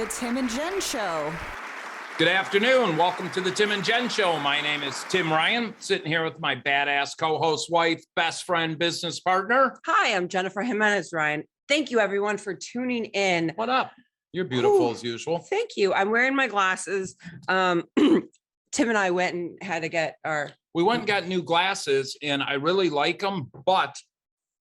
The Tim and Jenn Show. Good afternoon. Welcome to the Tim and Jenn Show. My name is Tim Ryan, sitting here with my badass co-host, wife, best friend, business partner. Hi, I'm Jennifer Jimenez Ryan. Thank you, everyone, for tuning in. What up? You're beautiful as usual. Thank you. I'm wearing my glasses. Tim and I went and had to get our... We went and got new glasses, and I really like them, but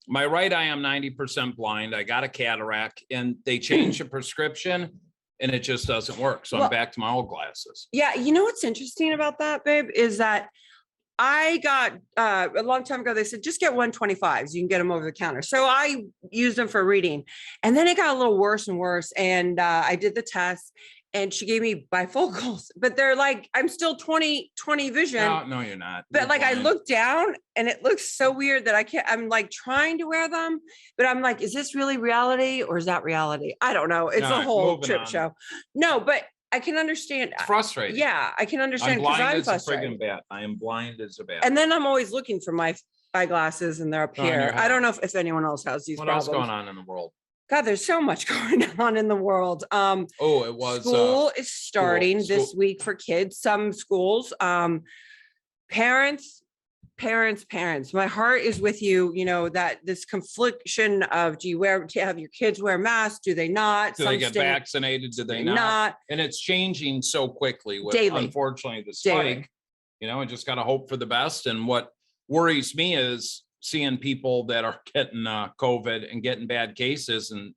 my right eye, I'm 90% blind. I got a cataract, and they changed the prescription, and it just doesn't work. So I'm back to my old glasses. Yeah, you know what's interesting about that, babe, is that I got a long time ago, they said, just get 125s. You can get them over the counter. So I used them for reading. And then it got a little worse and worse. And I did the test and she gave me bifocals, but they're like, I'm still 20 vision. No, you're not. But you're like blind. I look down and it looks so weird that I'm like trying to wear them, but I'm like, is this really reality or is that reality? I don't know. It's a whole trip show. No, but I can understand. It's frustrating. Yeah, I can understand because I'm frustrated. frustrated. Friggin' bat. I am blind as a bat. And then I'm always looking for my eyeglasses and they're up here. I don't know if anyone else has these problems. What else going on in the world? God, there's so much going on in the world. It was school is starting this week for kids. Some schools, parents. My heart is with you. You know that this confliction of do you have your kids wear masks? Do they not? Do they get vaccinated? Do they not? And it's changing so quickly with daily. Unfortunately the spike. Daily. You know, I just got to hope for the best. And what worries me is seeing people that are getting COVID and getting bad cases and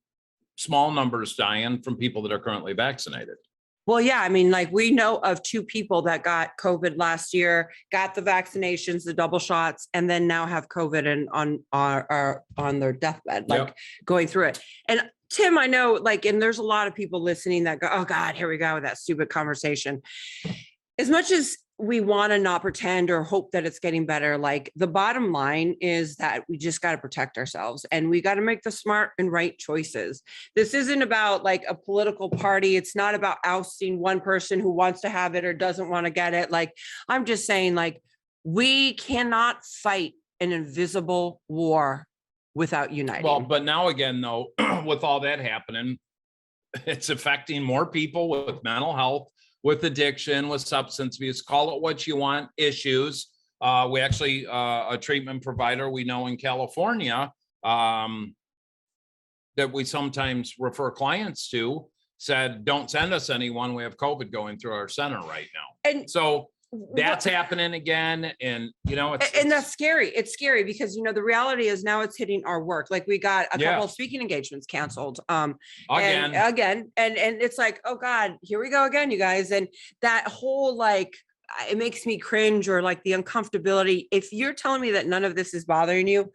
small numbers dying from people that are currently vaccinated. Well, yeah, I mean, like we know of 2 people that got COVID last year, got the vaccinations, the double shots, and then now have COVID and are on their deathbed, like going through it. And Tim, I know, like, and there's a lot of people listening that go, oh God, here we go with that stupid conversation. As much as we want to not pretend or hope that it's getting better, like the bottom line is that we just got to protect ourselves and we got to make the smart and right choices. This isn't about like a political party. It's not about ousting one person who wants to have it or doesn't want to get it. Like, I'm just saying, like, we cannot fight an invisible war without uniting. Well, but now again, though, with all that happening, it's affecting more people with mental health, with addiction, with substance abuse, call it what you want, issues. We actually, a treatment provider we know in California that we sometimes refer clients to said, don't send us anyone. We have COVID going through our center right now. And so that's happening again. And, you know, and that's scary. It's scary because, you know, the reality is now it's hitting our work. Like we got a couple of speaking engagements canceled again. And it's like, oh God, here we go again, you guys. And that whole, like, it makes me cringe or like the uncomfortability. If you're telling me that none of this is bothering you,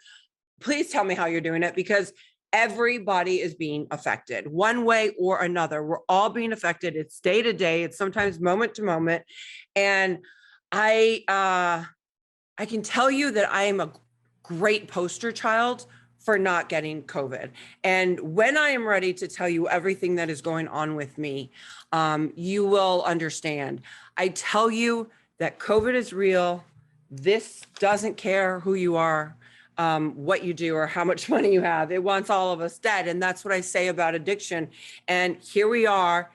please tell me how you're doing it, because everybody is being affected one way or another. We're all being affected. It's day to day. It's sometimes moment to moment. And I can tell you that I am a great poster child for not getting COVID. And when I am ready to tell you everything that is going on with me, you will understand. I tell you that COVID is real. This doesn't care who you are, what you do, or how much money you have. It wants all of us dead. And that's what I say about addiction. And here we are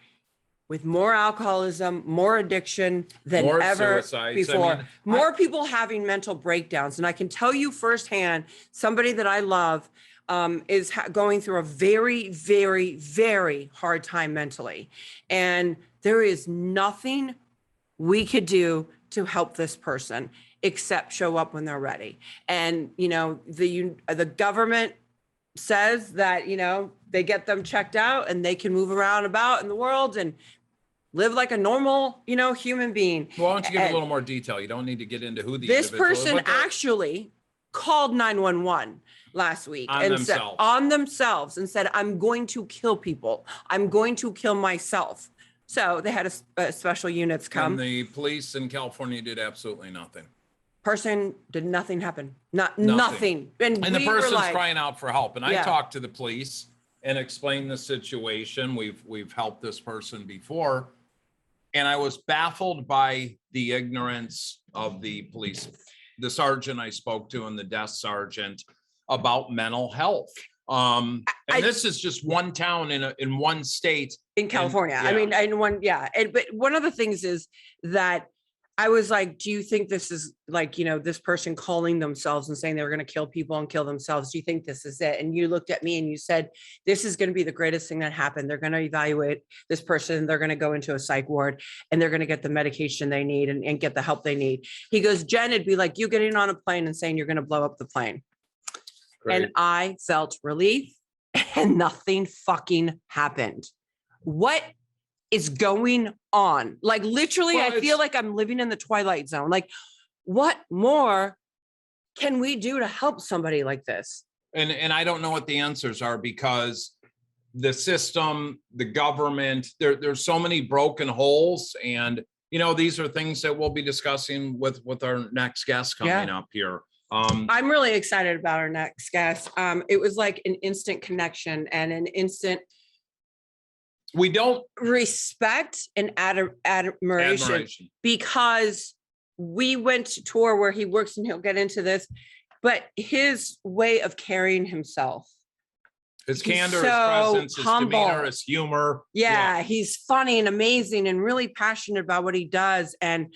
with more alcoholism, more addiction than more ever before. I mean, more people having mental breakdowns. And I can tell you firsthand, somebody that I love is going through a very, very, very hard time mentally. And there is nothing we could do to help this person except show up when they're ready. And, you know, the government says that, you know, they get them checked out and they can move around about in the world and live like a normal, you know, human being. Well, why don't you give a little more detail? You don't need to get into who the this person actually called 911 last week on themselves and said, I'm going to kill people. I'm going to kill myself. So they had a special units come. And the police in California did absolutely nothing. Person did nothing happen. Nothing. And the person's crying out for help. And I talked to the police and explained the situation. We've helped this person before. And I was baffled by the ignorance of the police, the sergeant I spoke to and the desk sergeant about mental health. And this is just one town in one state in California. And, yeah. I mean, but one of the things is that I was like, do you think this is like, this person calling themselves and saying they were going to kill people and kill themselves? Do you think this is it? And you looked at me and you said, this is going to be the greatest thing that happened. They're going to evaluate this person. They're going to go into a psych ward and they're going to get the medication they need and get the help they need. He goes, Jen, it'd be like you getting on a plane and saying you're going to blow up the plane. Great. And I felt relief and nothing fucking happened. What is going on? Like literally, I feel like I'm living in the Twilight Zone. Like, what more can we do to help somebody like this? And I don't know what the answers are, because the system, the government, there's so many broken holes. And, these are things that we'll be discussing with our next guest coming up here. I'm really excited about our next guest. It was like an instant connection and an instant we don't respect and admiration because we went to tour where he works, and he'll get into this, but his way of carrying himself, his candor, his presence, his demeanor, his humor. Yeah, he's funny and amazing and really passionate about what he does. And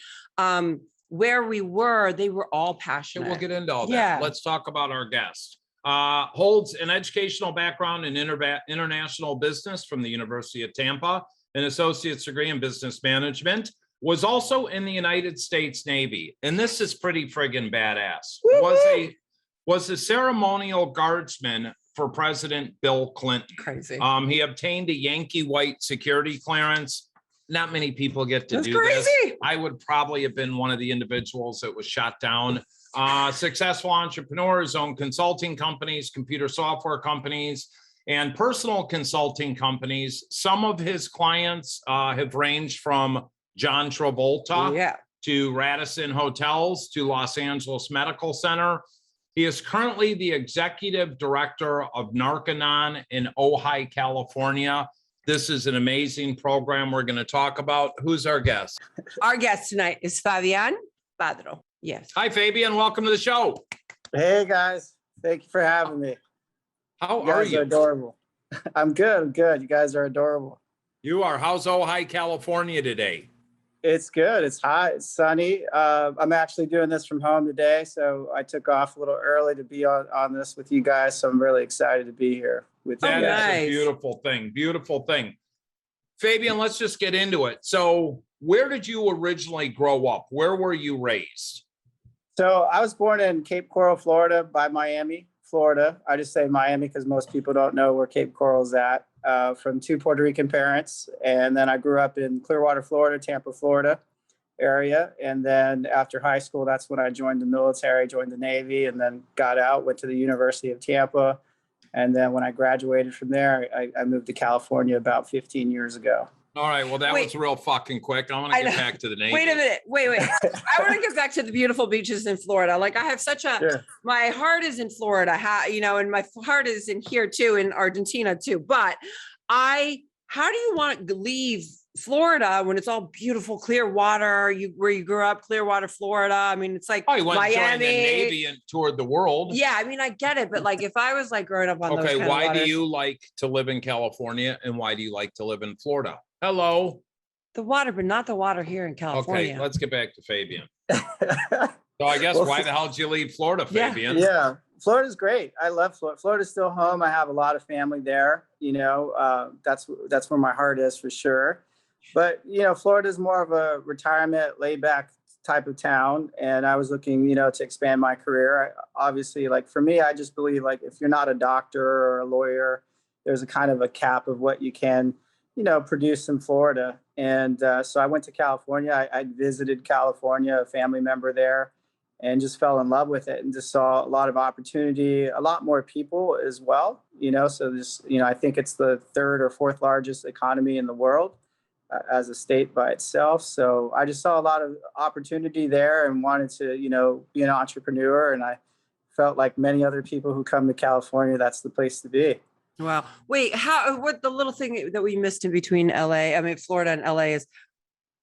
where we were, they were all passionate. We'll get into all that. Yeah. Let's talk about our guest. Holds an educational background in international business from the University of Tampa, an associate's degree in business management, was also in the United States Navy. And this is pretty friggin' badass. Was a ceremonial guardsman for President Bill Clinton. Crazy. He obtained a Yankee White Security Clearance. Not many people get to do crazy. This. I would probably have been one of the individuals that was shot down. Successful entrepreneurs, own consulting companies, computer software companies, and personal consulting companies. Some of his clients have ranged from John Travolta to Radisson Hotels to Los Angeles Medical Center. He is currently the executive director of Narconon in Ojai, California. This is an amazing program we're going to talk about. Who's our guest? Our guest tonight is Fabian Padro. Yes. Hi, Fabian. Welcome to the show. Hey, guys. Thank you for having me. How are you? Are adorable. I'm good. I'm good. You guys are adorable. You are. How's Ojai, California today? It's good. It's hot. It's sunny. I'm actually doing this from home today, so I took off a little early to be on this with you guys. So I'm really excited to be here with you guys. That's a beautiful thing. Beautiful thing. Fabian, let's just get into it. So where did you originally grow up? Where were you raised? So I was born in Cape Coral, Florida, by Miami, Florida. I just say Miami because most people don't know where Cape Coral's at. From two Puerto Rican parents. And then I grew up in Clearwater, Florida, Tampa, Florida area. And then after high school, that's when I joined the military, joined the Navy, and then got out, went to the University of Tampa. And then when I graduated from there, I moved to California about 15 years ago. All right. Well, that was real fucking quick. I want to get back to the Navy. Wait a minute. Wait. I want to get back to the beautiful beaches in Florida. Like I have such my heart is in Florida, and my heart is in here too, in Argentina too. But how do you want to leave Florida when it's all beautiful, clear water? Where you grew up, Clearwater, Florida. I mean, it's like you went Miami, the Navy and toured the world. Yeah, I mean, I get it, but like if I was like growing up on those kind why of waters, do you like to live in California and why do you like to live in Florida? Hello. The water, but not the water here in California. Okay, let's get back to Fabian. So I guess why the hell did you leave Florida, Fabian? Yeah. Florida's great. I love Florida. Florida's still home. I have a lot of family there. That's where my heart is for sure. But, Florida's more of a retirement, laid back type of town. And I was looking, to expand my career. Obviously, like for me, I just believe like if you're not a doctor or a lawyer, there's a kind of a cap of what you can, produce in Florida. And so I went to California. I visited California, a family member there, and just fell in love with it and just saw a lot of opportunity, a lot more people as well. So this, I think it's the third or fourth largest economy in the world as a state by itself. So I just saw a lot of opportunity there and wanted to, be an entrepreneur. And I felt like many other people who come to California, that's the place to be. Wow. Wait, what the little thing that we missed in between Florida and LA is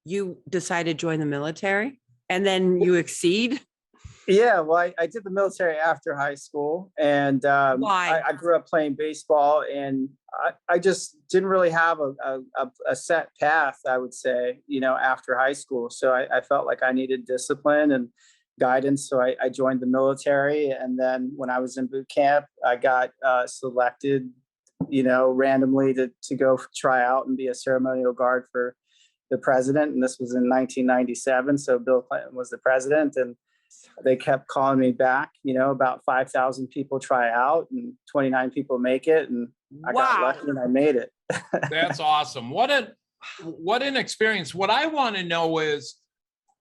you decided to join the military and then you exceed? Yeah, well, I did the military after high school, and Why? I grew up playing baseball, and I just didn't really have a set path, I would say, after high school. So I felt like I needed discipline and guidance. So I joined the military, and then when I was in boot camp, I got selected, randomly to go try out and be a ceremonial guard for the president. And this was in 1997. So Bill Clinton was the president, and they kept calling me back, about 5,000 people try out and 29 people make it. And I got lucky and I made it. That's awesome. What an experience. What I want to know is,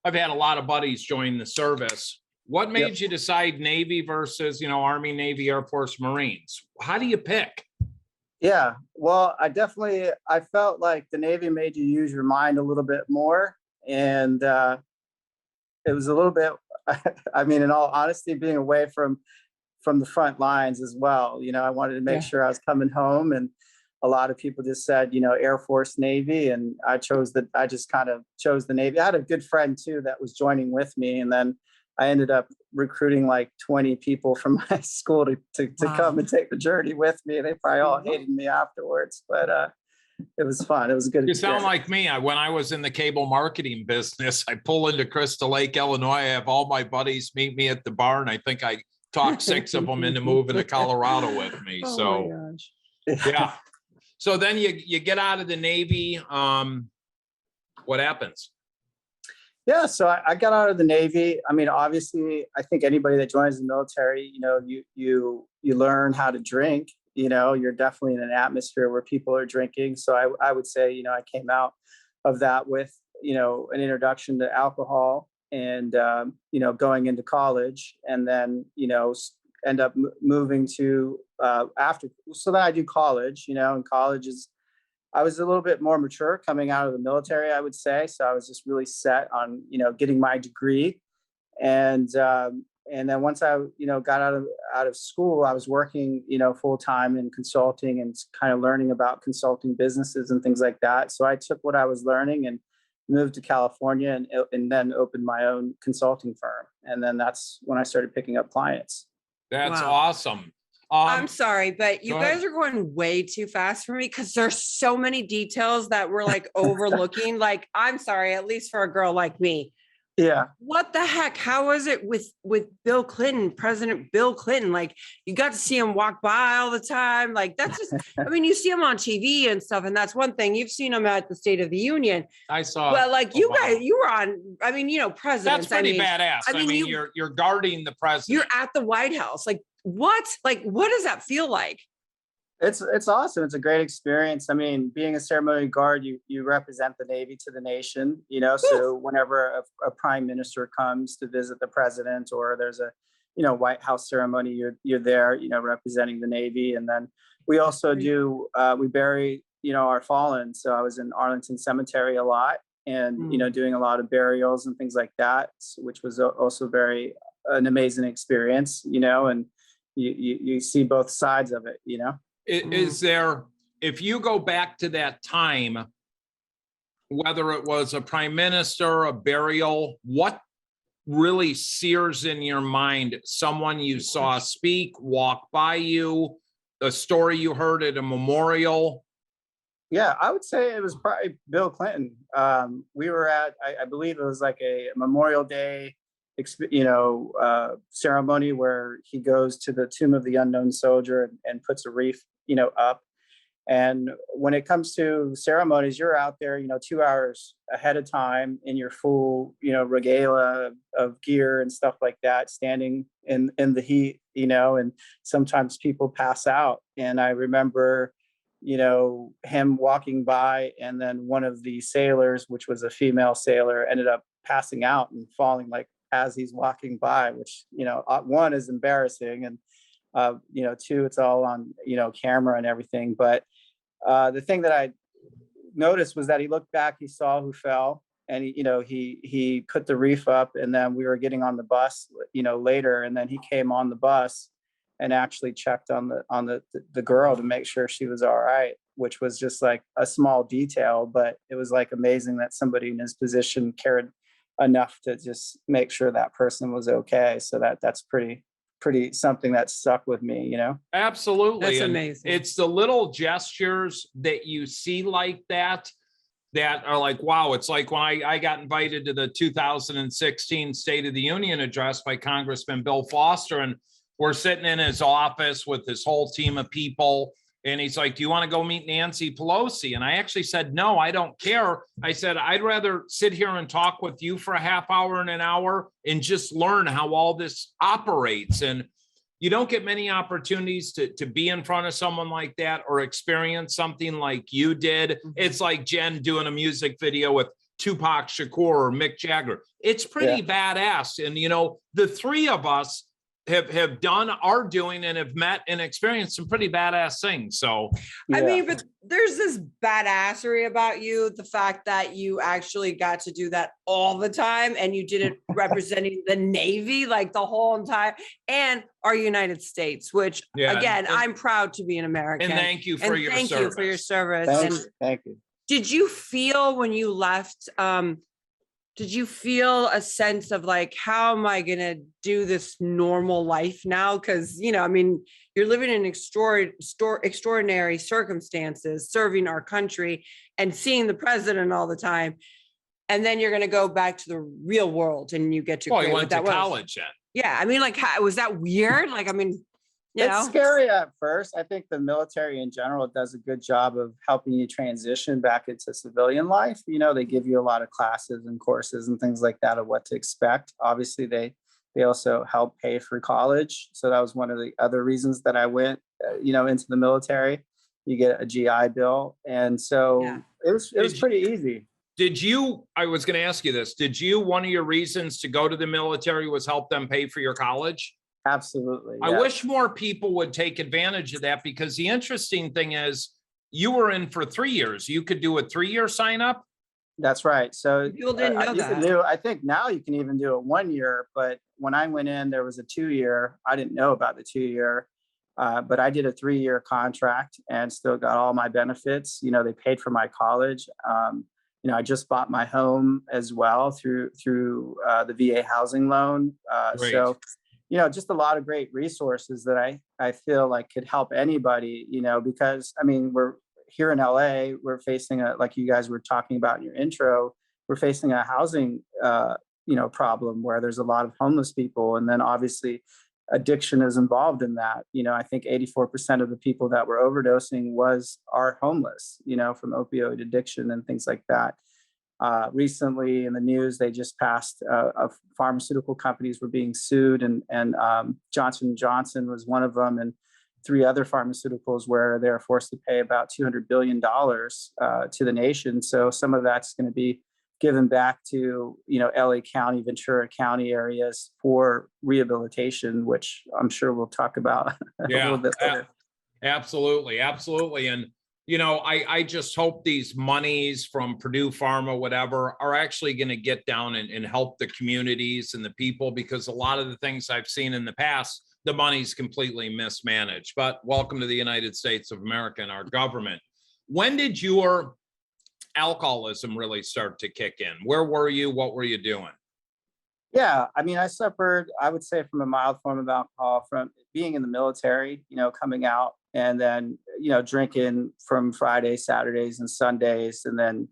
I've had a lot of buddies join the service. What made you decide Navy versus, Army, Navy, Air Force, Marines? How do you pick? Yeah, well, I felt like the Navy made you use your mind a little bit more. And it was a little bit, I mean, in all honesty, being away from the front lines as well. I wanted to make sure I was coming home, and a lot of people just said, Air Force, Navy, and I just kind of chose the Navy. I had a good friend too that was joining with me, and then I ended up recruiting like 20 people from my school to come and take the journey with me. They probably all hated me afterwards, but it was fun. It was a good experience. You sound like me. When I was in the cable marketing business, I pull into Crystal Lake, Illinois. I have all my buddies meet me at the bar, and I think I talked 6 of them into moving to Colorado with me. Oh so, my gosh. Yeah. So then you get out of the Navy. What happens? Yeah, so I got out of the Navy. I mean, obviously, I think anybody that joins the military, you learn how to drink. You're definitely in an atmosphere where people are drinking. So I would say, I came out of that with, an introduction to alcohol and, going into college, and then, end up moving to after. So then I do college, and college I was a little bit more mature coming out of the military, I would say. So I was just really set on, getting my degree. And then once I, got out of school, I was working, full time in consulting and kind of learning about consulting businesses and things like that. So I took what I was learning and moved to California and then opened my own consulting firm. And then that's when I started picking up clients. That's awesome. I'm sorry, but you guys are going way too fast for me because there's so many details that we're like overlooking. Like, I'm sorry, at least for a girl like me. Yeah. What the heck? How was it with Bill Clinton, President Bill Clinton? Like, you got to see him walk by all the time. Like, that's just, I mean, you see him on TV and stuff, and that's one thing. You've seen him at the State of the Union. I saw. But like you guys, you were on, I mean, presidents. That's pretty badass. I mean, you're guarding the president. You're at the White House. Like, what? Like, what does that feel like? It's awesome. It's a great experience. I mean, being a ceremonial guard, you represent the Navy to the nation, so whenever a prime minister comes to visit the president, or there's a, White House ceremony, you're there, representing the Navy. And then we also do, we bury, our fallen. So I was in Arlington Cemetery a lot and, doing a lot of burials and things like that, which was also an amazing experience, and you see both sides of it, Is there, if you go back to that time, whether it was a prime minister, a burial, what really sears in your mind? Someone you saw speak, walk by you, a story you heard at a memorial? Yeah, I would say it was probably Bill Clinton. We were at, I believe it was like a Memorial Day ceremony where he goes to the Tomb of the Unknown Soldier and puts a wreath, up. And when it comes to ceremonies, you're out there, 2 hours ahead of time in your full, regalia of gear and stuff like that, standing in the heat, and sometimes people pass out. And I remember, him walking by, and then one of the sailors, which was a female sailor, ended up passing out and falling like as he's walking by, which, one is embarrassing, and two, it's all on, camera and everything. But the thing that I noticed was that he looked back, he saw who fell, and he put the wreath up, and then we were getting on the bus, later, and then he came on the bus and actually checked on the girl to make sure she was all right, which was just like a small detail, but it was like amazing that somebody in his position cared enough to just make sure that person was okay. So that's pretty something that stuck with me, you know? Absolutely. That's And amazing. it's the little gestures that you see like that are like, wow. It's like when I got invited to the 2016 State of the Union address by Congressman Bill Foster, and we're sitting in his office with this whole team of people. And he's like, do you want to go meet Nancy Pelosi? And I actually said, no, I don't care. I said, I'd rather sit here and talk with you for a half hour and an hour and just learn how all this operates. And you don't get many opportunities to be in front of someone like that or experience something like you did. It's like Jen doing a music video with Tupac Shakur or Mick Jagger. It's pretty badass. And, you know, the three of us are doing and have met and experienced some pretty badass things. So, I mean, but there's this badassery about you. The fact that you actually got to do that all the time and you did it representing the Navy, like the whole entire, and our United States, which again, I'm proud to be an American. And thank you for your service. Thank you for your service. Thank you. Did you feel when you left, did you feel a sense of like, how am I going to do this normal life now? Because, you know, I mean, you're living in extraordinary circumstances, serving our country and seeing the president all the time. And then you're going to go back to the real world and you get to you went to college then. Yeah. I mean, like, was that weird? Like, I mean, it's scary at first. I think the military in general does a good job of helping you transition back into civilian life. You know, they give you a lot of classes and courses and things like that of what to expect. Obviously, they also help pay for college. So that was one of the other reasons that I went, into the military. You get a GI Bill. And so it was pretty easy. I was going to ask you this, one of your reasons to go to the military was help them pay for your college? Absolutely. I wish more people would take advantage of that, because the interesting thing is you were in for 3 years. You could do a 3-year sign up. That's right. So people didn't know that. I think now you can even do a 1 year, but when I went in, there was a 2-year. I didn't know about the 2-year, but I did a 3-year contract and still got all my benefits. You know, they paid for my college. I just bought my home as well through the VA housing loan. So, just a lot of great resources that I feel like could help anybody, because I mean, we're here in LA, we're facing like you guys were talking about in your intro, we're facing a housing, problem where there's a lot of homeless people. And then obviously addiction is involved in that. I think 84% of the people that were overdosing are homeless, from opioid addiction and things like that. Recently in the news, they just passed pharmaceutical companies were being sued, and Johnson & Johnson was one of them, and 3 other pharmaceuticals where they're forced to pay about $200 billion to the nation. So some of that's going to be given back to, LA County, Ventura County areas for rehabilitation, which I'm sure we'll talk about a little bit later. Absolutely. And I just hope these monies from Purdue Pharma, whatever, are actually going to get down and help the communities and the people, because a lot of the things I've seen in the past, the money's completely mismanaged. But welcome to the United States of America and our government. When did your alcoholism really start to kick in? Where were you? What were you doing? Yeah, I mean, I suffered, I would say, from a mild form of alcohol from being in the military, coming out, and then, drinking from Fridays, Saturdays, and Sundays. And then,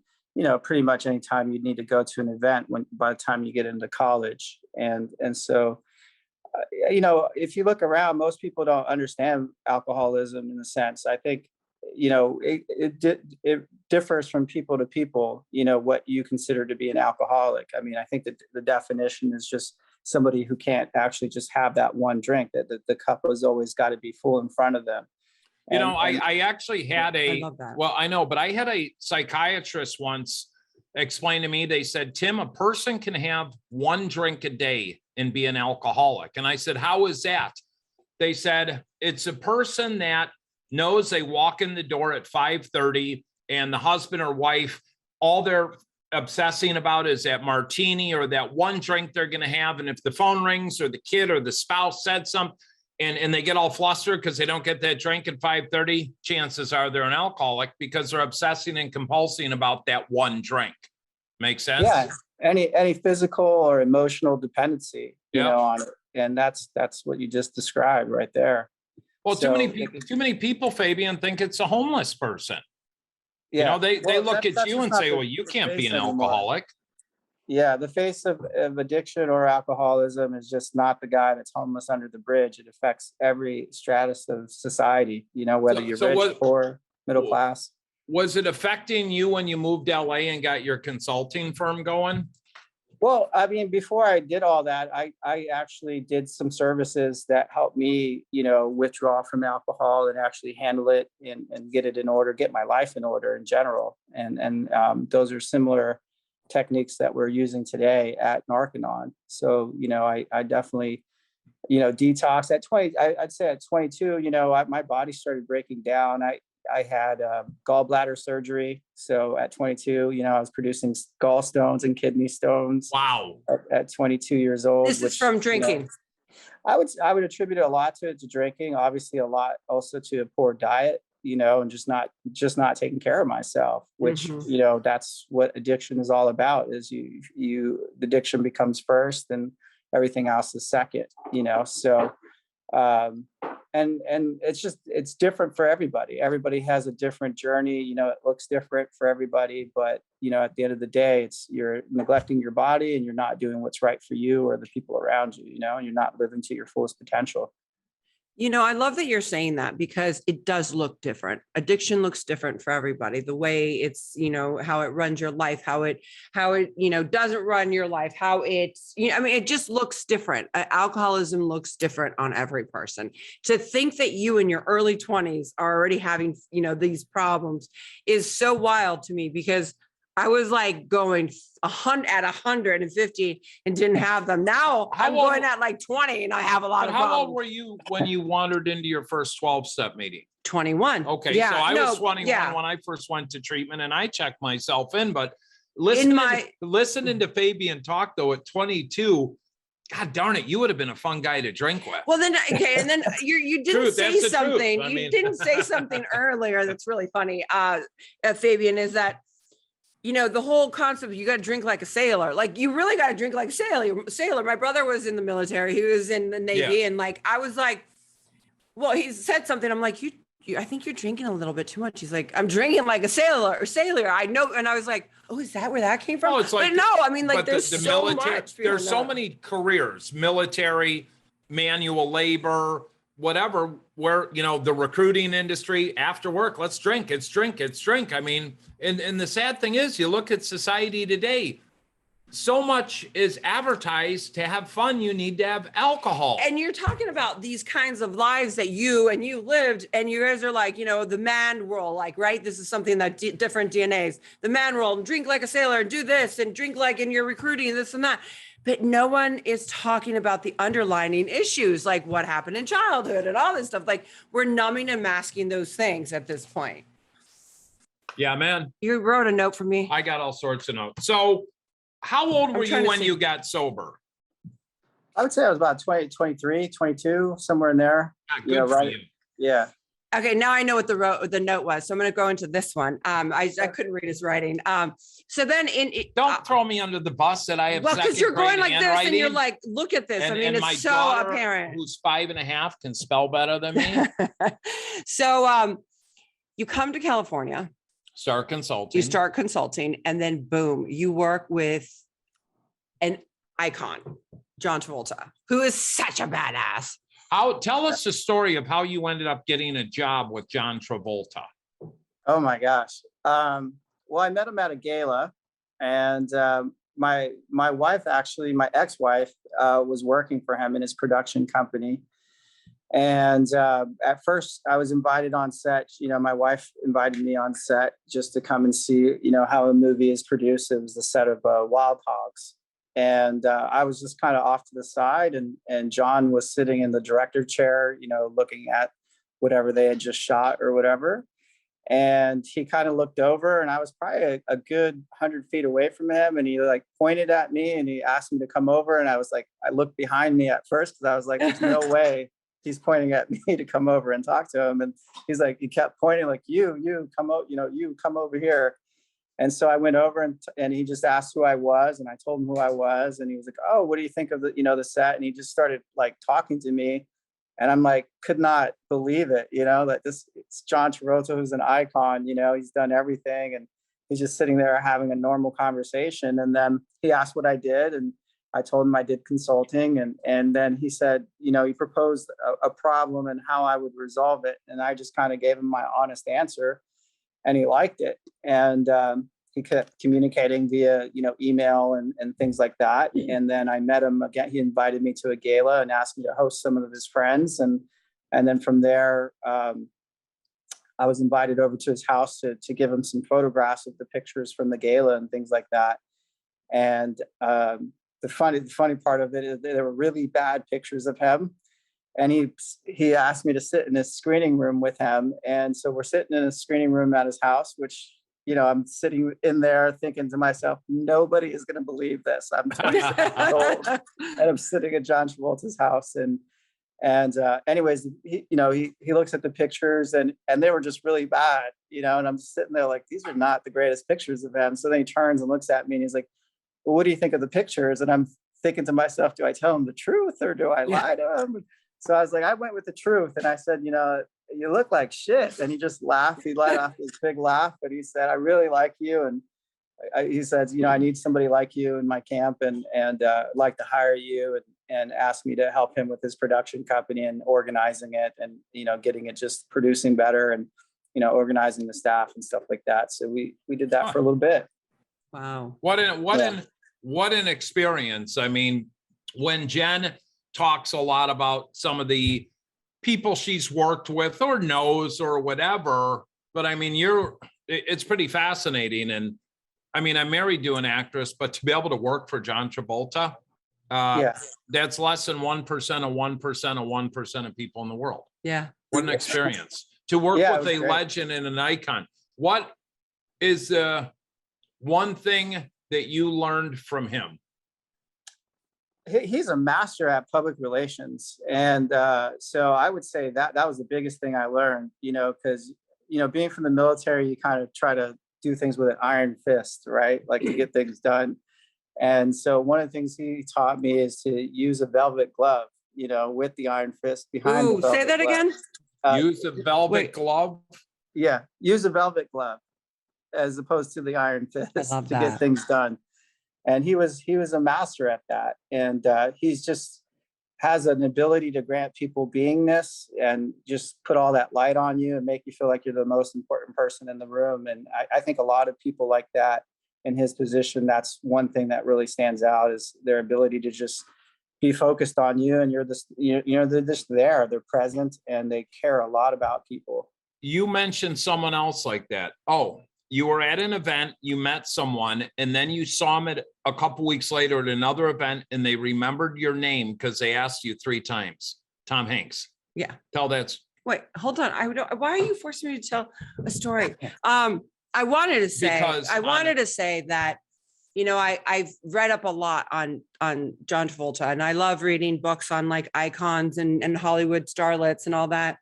pretty much anytime you need to go to an event by the time you get into college. And so, if you look around, most people don't understand alcoholism in the sense. I think, it differs from people to people, what you consider to be an alcoholic. I mean, I think that the definition is just somebody who can't actually just have that one drink, that the cup has always got to be full in front of them. I actually had I love that. Well, I know, but I had a psychiatrist once explain to me, they said, Tim, a person can have 1 drink a day and be an alcoholic. And I said, how is that? They said, it's a person that knows they walk in the door at 5:30 and the husband or wife, all they're obsessing about is that martini or that 1 drink they're going to have. And if the phone rings or the kid or the spouse said something, and they get all flustered because they don't get that drink at 5:30, chances are they're an alcoholic because they're obsessing and compulsing about that 1 drink. Make sense? Yeah. any physical or emotional dependency, you Yeah. know, on it. And that's what you just described right there. Well, So, too many people, Fabian, think it's a homeless person. yeah. You know, they Well, look at that's you just and not say, the- well, you the can't be face an anymore. alcoholic. Yeah, the face of addiction or alcoholism is just not the guy that's homeless under the bridge. It affects every stratus of society, you know, whether you're rich, poor, middle class. Was it affecting you when you moved to LA and got your consulting firm going? Well, I mean, before I did all that, I actually did some services that helped me, you know, withdraw from alcohol and actually handle it and get it in order, get my life in order in general. And those are similar techniques that we're using today at Narconon. So, you know, I definitely, you know, detox at 20, I'd say at 22, you know, my body started breaking down. I had gallbladder surgery. So at 22, you know, I was producing gallstones and kidney stones. Wow. At 22 years old. This is from drinking. You know, I would attribute a lot to drinking, obviously a lot also to a poor diet, you know, and just not taking care of myself, which, you know, that's what addiction is all about, is the addiction becomes first and everything else is second, you know? So, and it's different for everybody. Everybody has a different journey, you know, it looks different for everybody, but, you know, at the end of the day, you're neglecting your body and you're not doing what's right for you or the people around you, you know, and you're not living to your fullest potential. You know, I love that you're saying that because it does look different. Addiction looks different for everybody. The way it's, you know, how it runs your life, how it, you know, doesn't run your life, how it's, you know, I mean, it just looks different. Alcoholism looks different on every person. To think that you in your early 20s are already having, you know, these problems is so wild to me, because I was like going 150 and didn't have them. Now I'm going at like 20 and I have a lot of problems. How old were you when you wandered into your first 12-step meeting? 21. Okay. Yeah, so I was 21 when I first went to treatment and I checked myself in, but listening to Fabian talk though at 22, God darn it, you would have been a fun guy to drink with. Well, then, okay. And then you didn't say something. You didn't say something earlier that's really funny, Fabian, is that, you know, the whole concept, you got to drink like a sailor. Like, you really got to drink like a sailor. My brother was in the military. He was in the Navy. Yeah. And like, I was like, well, he said something. I'm like, I think you're drinking a little bit too much. He's like, I'm drinking like a sailor. I know. And I was like, oh, is that where that came from? Oh, it's like, but no, I mean, like there's so much. There's so many careers, military, manual labor, whatever, where, you know, the recruiting industry, after work, let's drink, it's drink. I mean, and the sad thing is, you look at society today, so much is advertised to have fun. You need to have alcohol. And you're talking about these kinds of lives that you lived, and you guys are like, you know, the man role, like, right? This is something that different DNAs, the man role, and drink like a sailor, and do this, and drink like in your recruiting, this and that. But no one is talking about the underlying issues, like what happened in childhood and all this stuff. Like, we're numbing and masking those things at this point. Yeah, man. You wrote a note for me. I got all sorts of notes. So how old were you when you got sober? I would say I was about 20, 23, 22, somewhere in there. Good for you. Yeah. Okay, now I know what the note was. So I'm going to go into this one. I couldn't read his writing. So then don't throw me under the bus that I have. Well, because you're going like this and you're like, look at this. I mean, it's so apparent. Who's 5.5 can spell better than me. So you come to California. Start consulting. You start consulting, and then boom, you work with an icon, John Travolta, who is such a badass. Tell us the story of how you ended up getting a job with John Travolta. Oh my gosh. Well, I met him at a gala, and my wife, actually, my ex-wife, was working for him in his production company. And at first I was invited on set. You know, my wife invited me on set just to come and see, you know, how a movie is produced. It was the set of Wild Hogs. And I was just kind of off to the side, and John was sitting in the director chair, you know, looking at whatever they had just shot or whatever. And he kind of looked over, and I was probably a good 100 feet away from him. And he like pointed at me and he asked me to come over. And I was like, I looked behind me at first because I was like, there's no way he's pointing at me to come over and talk to him. And he's like, he kept pointing like, you come out, you know, you come over here. And so I went over and he just asked who I was, and I told him who I was. And he was like, "Oh, what do you think of the set?" And he just started like talking to me. And I'm like, could not believe it, that it's John Travolta, who's an icon, he's done everything. And he's just sitting there having a normal conversation. And then he asked what I did. And I told him I did consulting. And then he said, he proposed a problem and how I would resolve it. And I just kind of gave him my honest answer, and he liked it. And he kept communicating via, email and things like that. And then I met him again. He invited me to a gala and asked me to host some of his friends. And then from there, I was invited over to his house to give him some photographs of the pictures from the gala and things like that. And the funny part of it is there were really bad pictures of him. And he asked me to sit in his screening room with him. And so we're sitting in a screening room at his house, which, I'm sitting in there thinking to myself, nobody is going to believe this. I'm 26 years old and I'm sitting at John Travolta's house. And anyways, he looks at the pictures and they were just really bad, and I'm sitting there like, these are not the greatest pictures of him. So then he turns and looks at me and he's like, "Well, what do you think of the pictures?" And I'm thinking to myself, do I tell him the truth or do I lie to him? So I was like, I went with the truth. And I said, "You look like shit." And he just laughed. He let off this big laugh, but he said, "I really like you." And he said, "I need somebody like you in my camp and I'd like to hire you," and asked me to help him with his production company and organizing it and, getting it just producing better and, organizing the staff and stuff like that. So we did that for a little bit. Wow. What an experience. I mean, when Jen talks a lot about some of the people she's worked with or knows or whatever, but I mean, it's pretty fascinating. And I mean, I'm married to an actress, but to be able to work for John Travolta, that's less than 1% of 1% of 1% of people in the world. Yeah. What an experience to work with a legend and an icon. What is one thing that you learned from him? He's a master at public relations. And so I would say that was the biggest thing I learned, because, being from the military, you kind of try to do things with an iron fist, right? Like to get things done. And so one of the things he taught me is to use a velvet glove, with the iron fist behind. Ooh, say that glove again. Use a velvet glove. Yeah, use a velvet glove as opposed to the iron fist to get things done. And he was a master at that. And he's just has an ability to grant people beingness and just put all that light on you and make you feel like you're the most important person in the room. And I think a lot of people like that in his position, that's one thing that really stands out is their ability to just be focused on you. And they're just there, they're present, and they care a lot about people. You mentioned someone else like that. Oh, you were at an event, you met someone, and then you saw them a couple weeks later at another event, and they remembered your name because they asked you 3 times. Tom Hanks. Yeah. Tell that. Wait, hold on. Why are you forcing me to tell a story? I wanted to say that, I've read up a lot on John Travolta, and I love reading books on like icons and Hollywood starlets and all that.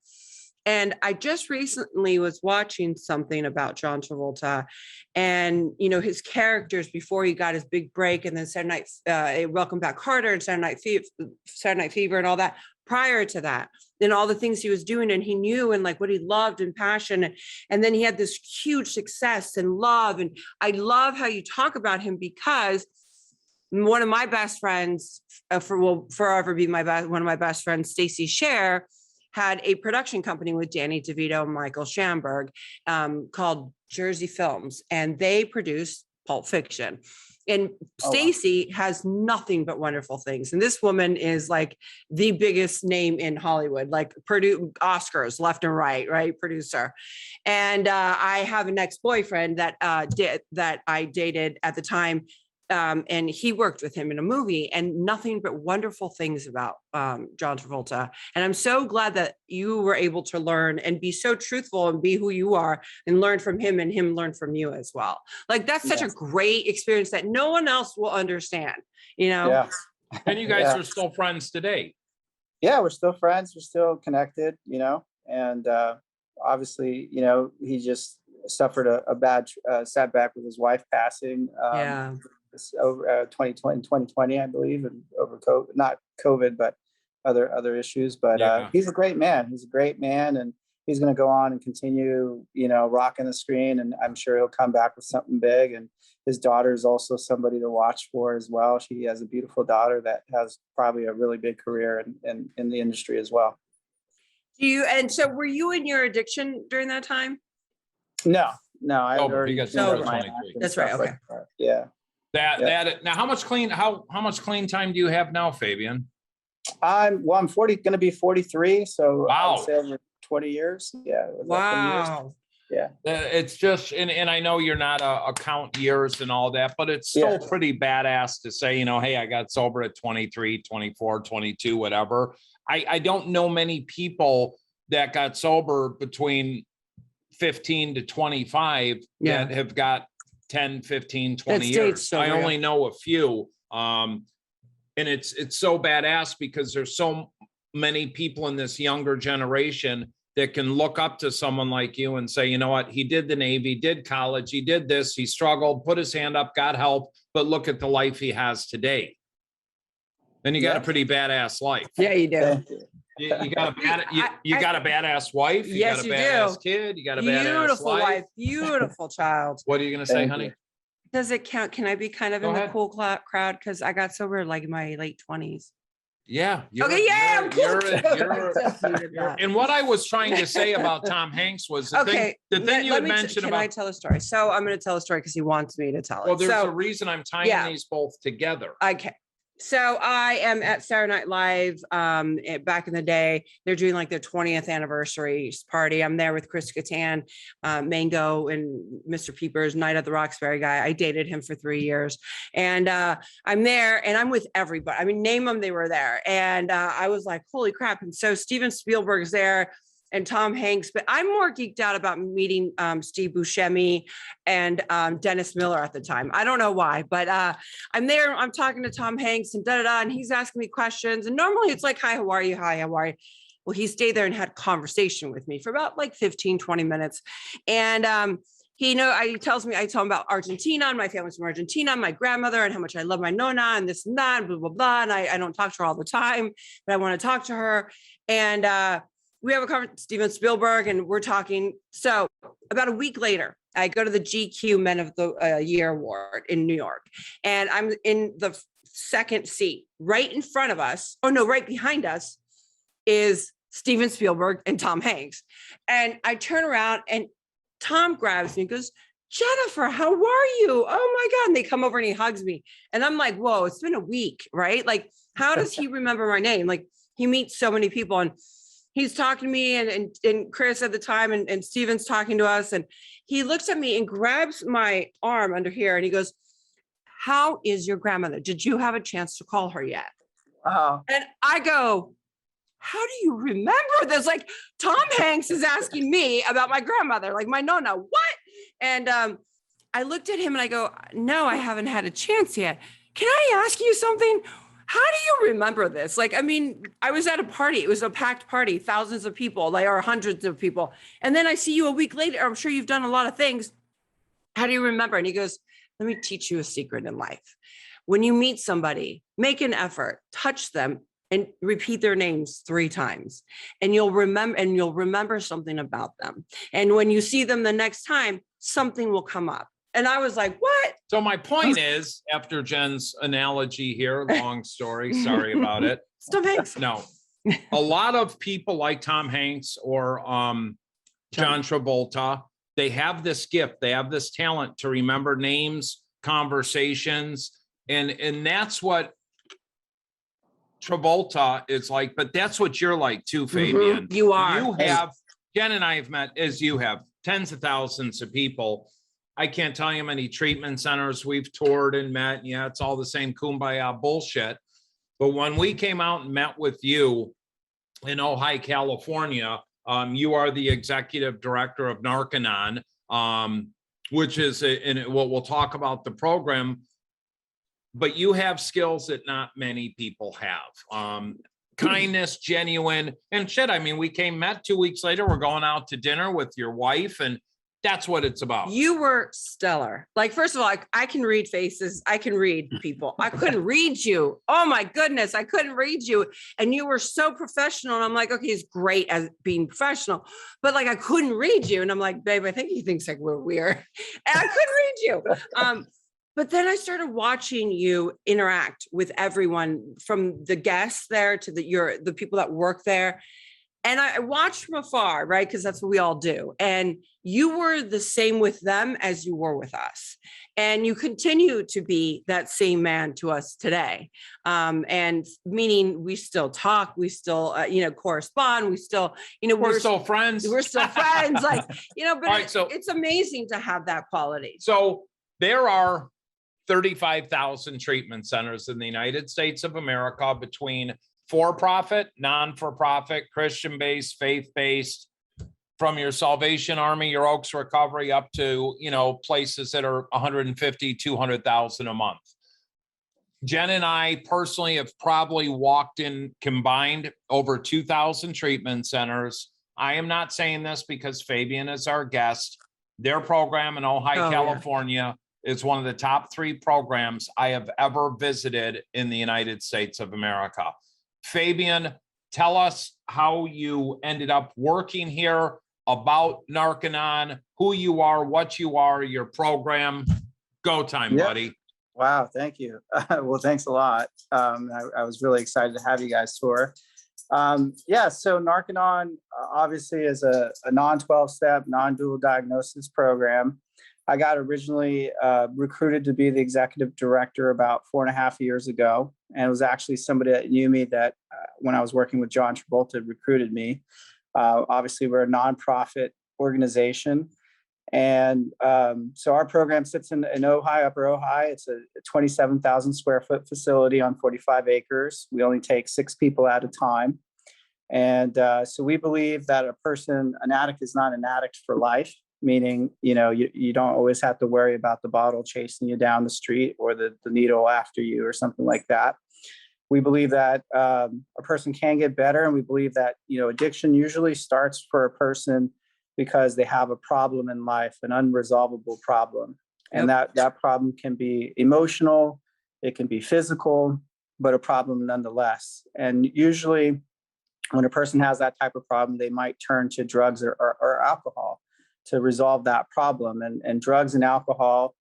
And I just recently was watching something about John Travolta and, his characters before he got his big break, and then Saturday Night, Welcome Back Carter and Saturday Night Fever and all that prior to that, and all the things he was doing and he knew and like what he loved and passion. And then he had this huge success and love. And I love how you talk about him because one of my best friends will forever be one of my best friends, Stacy Scher, had a production company with Danny DeVito and Michael Schamberg called Jersey Films, and they produced Pulp Fiction. And Stacy has nothing but wonderful things. And this woman is like the biggest name in Hollywood, like Oscars left and right, producer. And I have an ex-boyfriend that I dated at the time. And he worked with him in a movie, and nothing but wonderful things about John Travolta. And I'm so glad that you were able to learn and be so truthful and be who you are and learn from him and him learn from you as well. Like that's such a great experience that no one else will understand, Yeah. And you guys are still friends today. Yeah, we're still friends. We're still connected, and obviously, he just suffered a bad setback with his wife passing. Over 2020, I believe, and over COVID, not COVID, but other issues. But he's a great man. He's a great man, and he's going to go on and continue, rocking the screen. And I'm sure he'll come back with something big. And his daughter is also somebody to watch for as well. She has a beautiful daughter that has probably a really big career in the industry as well. And so were you in your addiction during that time? No. I already got sober. That's right. Okay. Yeah. Now, how much clean time do you have now, Fabian? I'm 40, going to be 43. So wow. I would say over 20 years. Yeah. Wow. Yeah. It's just, and I know you're not a count years and all that, but it's still pretty badass to say, hey, I got sober at 23, 24, 22, whatever. I don't know many people that got sober between 15 to 25 that have got 10, 15, 20 years. I only know a few. And it's so badass because there's so many people in this younger generation that can look up to someone like you and say, you know what, he did the Navy, did college, he did this, he struggled, put his hand up, got help, but look at the life he has today. Then you got a pretty badass life. Yeah, you do. You got a badass wife. You got a badass kid. You got a beautiful badass wife. Beautiful child. What are you going to say, honey? Does it count? Can I be kind of in the cool crowd? Because I got sober like in my late 20s. Yeah. I'm cool. And what I was trying to say about Tom Hanks was the thing you had mentioned about. Can I tell a story? So I'm going to tell a story because he wants me to tell it. Well, there's a reason I'm tying these both together. Okay. So I am at Saturday Night Live. Back in the day, they're doing like their 20th anniversary party. I'm there with Chris Kattan, Mango, and Mr. Peepers, Night at the Roxbury guy. I dated him for 3 years, and I'm there, and I'm with everybody. I mean, name them, they were there, and I was like, holy crap! And so Steven Spielberg's there, and Tom Hanks, but I'm more geeked out about meeting Steve Buscemi and Dennis Miller at the time. I don't know why, but I'm there, I'm talking to Tom Hanks and and he's asking me questions. And normally it's like, hi, how are you? Hi, how are you? Well, he stayed there and had conversation with me for about like 15, 20 minutes. And I tell him about Argentina and my family's from Argentina, my grandmother, and how much I love my nonna and this and that, and blah, blah, blah. And I don't talk to her all the time, but I want to talk to her. And we have a conversation, Steven Spielberg, and we're talking. So about a week later, I go to the GQ Men of the Year Award in New York, and I'm in the second seat. Right in front of us, right behind us is Steven Spielberg and Tom Hanks. And I turn around and Tom grabs me and goes, Jennifer, how are you? Oh my God. And they come over and he hugs me. And I'm like, whoa, it's been a week, right? Like, how does he remember my name? Like, he meets so many people, and he's talking to me and Chris at the time, and Steven's talking to us. And he looks at me and grabs my arm under here. And he goes, how is your grandmother? Did you have a chance to call her yet? And I go, how do you remember this? Like, Tom Hanks is asking me about my grandmother, like my nonna, what? And I looked at him and I go, no, I haven't had a chance yet. Can I ask you something? How do you remember this? Like, I mean, I was at a party. It was a packed party, thousands of people, or hundreds of people. And then I see you a week later. I'm sure you've done a lot of things. How do you remember? And he goes, let me teach you a secret in life. When you meet somebody, make an effort, touch them, and repeat their names 3 times. And you'll remember something about them. And when you see them the next time, something will come up. And I was like, what? So my point is, after Jen's analogy here, long story, sorry about it. Tom Hanks. No, a lot of people like Tom Hanks or John Travolta, they have this gift, they have this talent to remember names, conversations, and that's what Travolta is like, but that's what you're like too, Fabian. You are. You have, Jen and I have met, as you have, tens of thousands of people. I can't tell you how many treatment centers we've toured and met. Yeah, it's all the same kumbaya bullshit. But when we came out and met with you in Ojai, California, you are the executive director of Narconon, which is, we'll talk about the program, but you have skills that not many people have. Kindness, genuine, and shit. I mean, we met 2 weeks later, we're going out to dinner with your wife, and That's what it's about. You were stellar. Like, first of all, I can read faces. I can read people. I couldn't read you. Oh my goodness. I couldn't read you. And you were so professional. And I'm like, okay, he's great as being professional, but like, I couldn't read you. And I'm like, babe, I think he thinks like we're weird. And I couldn't read you. But then I started watching you interact with everyone, from the guests there to the people that work there. And I watched from afar, right? Because that's what we all do. And you were the same with them as you were with us. And you continue to be that same man to us today. And meaning we still talk, we still, correspond. We still, we're still friends. We're still friends. Like, but right, it's amazing to have that quality. So there are 35,000 treatment centers in the United States of America, between for-profit, non-for-profit, Christian-based, faith-based, from your Salvation Army, your Oaks Recovery, up to, places that are 150, 200,000 a month. Jen and I personally have probably walked in combined over 2,000 treatment centers. I am not saying this because Fabian is our guest. Their program in Ojai, California is one of the top 3 programs I have ever visited in the United States of America. Fabian, tell us how you ended up working here, about Narconon, who you are, what you are, your program. Go time, buddy. Wow, thank you. Well, thanks a lot. I was really excited to have you guys tour. So Narconon obviously is a non-12-step, non-dual diagnosis program. I got originally recruited to be the executive director about 4.5 years ago. And it was actually somebody that knew me that when I was working with John Travolta recruited me. Obviously, we're a nonprofit organization. And so our program sits in Ojai, Upper Ojai. It's a 27,000 square foot facility on 45 acres. We only take 6 people at a time. And so we believe that an addict is not an addict for life. Meaning, you don't always have to worry about the bottle chasing you down the street or the needle after you or something like that. We believe that a person can get better. And we believe that, addiction usually starts for a person because they have a problem in life, an unresolvable problem. And that problem can be emotional, it can be physical, but a problem nonetheless. And usually when a person has that type of problem, they might turn to drugs or alcohol to resolve that problem. And drugs and alcohol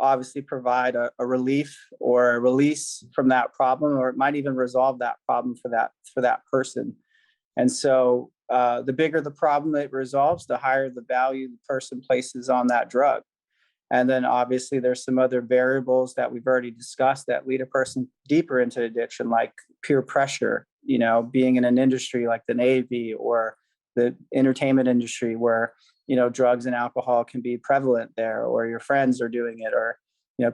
obviously provide a relief or a release from that problem, or it might even resolve that problem for that person. And so the bigger the problem it resolves, the higher the value the person places on that drug. And then obviously there's some other variables that we've already discussed that lead a person deeper into addiction, like peer pressure, being in an industry like the Navy or the entertainment industry where drugs and alcohol can be prevalent there, or your friends are doing it, or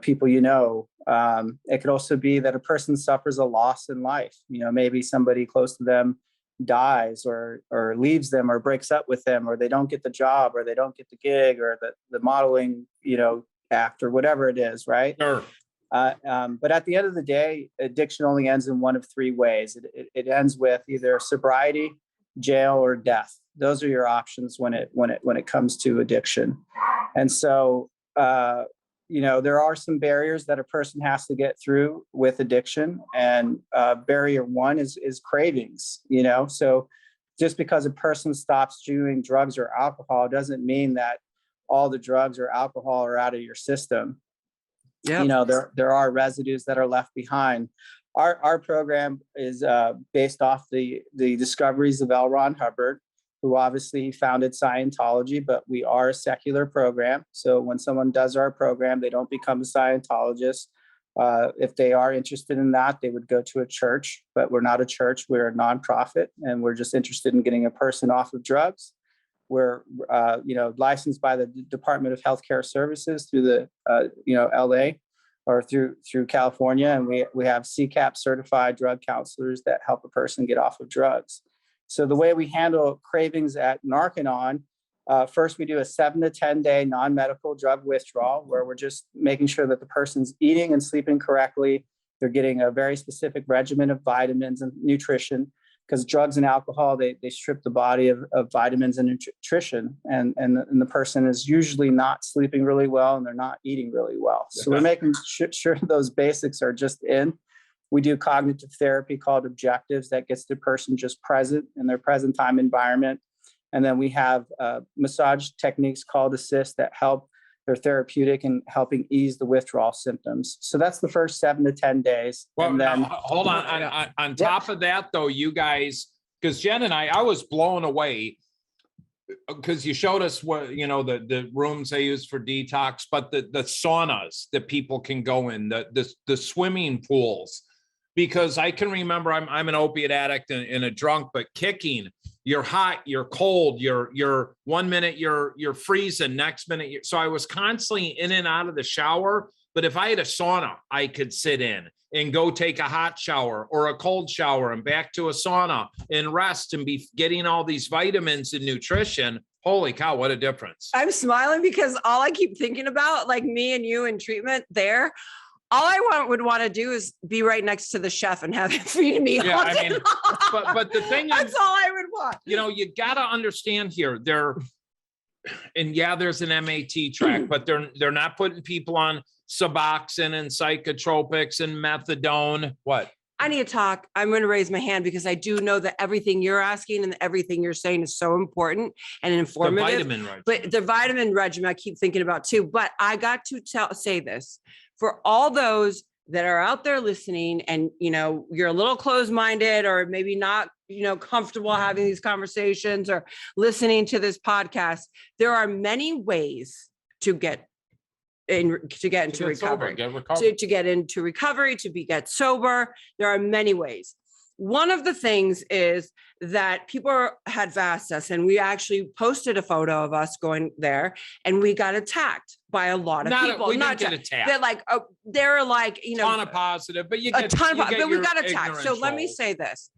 people it could also be that a person suffers a loss in life. Maybe somebody close to them dies or leaves them or breaks up with them, or they don't get the job, or they don't get the gig, or the modeling act, or whatever it is, right? Sure. But at the end of the day, addiction only ends in one of 3 ways. It ends with either sobriety, jail, or death. Those are your options when it comes to addiction. And so, there are some barriers that a person has to get through with addiction. And barrier 1 is cravings, So just because a person stops doing drugs or alcohol doesn't mean that all the drugs or alcohol are out of your system. Yep. There are residues that are left behind. Our program is based off the discoveries of L. Ron Hubbard, who obviously founded Scientology, but we are a secular program. So when someone does our program, they don't become a Scientologist. If they are interested in that, they would go to a church, but we're not a church. We're a nonprofit, and we're just interested in getting a person off of drugs. We're, licensed by the Department of Healthcare Services through the, LA or through California. And we have CCAP certified drug counselors that help a person get off of drugs. So the way we handle cravings at Narconon, first we do a 7 to 10 day non-medical drug withdrawal, where we're just making sure that the person's eating and sleeping correctly. They're getting a very specific regimen of vitamins and nutrition. because drugs and alcohol, they strip the body of vitamins and nutrition, and the person is usually not sleeping really well, and they're not eating really well. So we're making sure those basics are just in. We do cognitive therapy called objectives that gets the person just present in their present time environment. And then we have massage techniques called assist that help. They're therapeutic and helping ease the withdrawal symptoms. So that's the first 7 to 10 days. Well, and then, now, hold on. On top of that, though, you guys, because Jen and I was blown away because you showed us what, the rooms they use for detox, but the saunas that people can go in, the swimming pools, because I can remember I'm an opiate addict and a drunk, but kicking. You're hot, you're cold, you're 1 minute you're freezing, next minute. So I was constantly in and out of the shower. But if I had a sauna, I could sit in and go take a hot shower or a cold shower and back to a sauna and rest and be getting all these vitamins and nutrition. Holy cow, what a difference. I'm smiling because all I keep thinking about, like me and you in treatment there, all I would want to do is be right next to the chef and have him feeding me. Yeah, I mean, but the thing that's all I would want. You got to understand here, there's an MAT track, but they're not putting people on Suboxone and psychotropics and methadone. What? I need to talk. I'm going to raise my hand because I do know that everything you're asking and everything you're saying is so important and informative. The vitamin regimen. But the vitamin regimen I keep thinking about too. But I got to say this for all those that are out there listening and, you're a little closed-minded or maybe not, comfortable having these conversations or listening to this podcast. There are many ways to get into recovery, to get into recovery, get sober. There are many ways. One of the things is that people had asked us, and we actually posted a photo of us going there, and we got attacked by a lot of people. We didn't get attacked. They're like, ton of positive, but but we got attacked. So let me say this.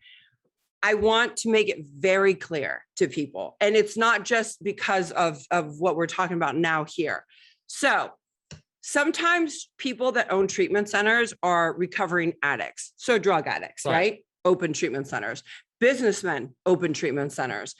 I want to make it very clear to people, and it's not just because of what we're talking about now here. So sometimes people that own treatment centers are recovering addicts. So drug addicts, right? Open treatment centers. Businessmen open treatment centers.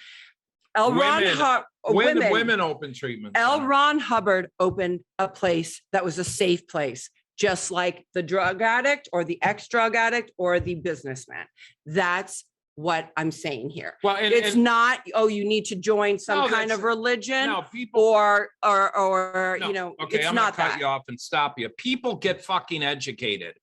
Women open treatment centers. L. Ron Hubbard opened a place that was a safe place, just like the drug addict or the ex-drug addict or the businessman. That's what I'm saying here. Well, it's not, you need to join some kind of religion or okay, it's I'm not gonna cut you off and stop you. People get fucking educated.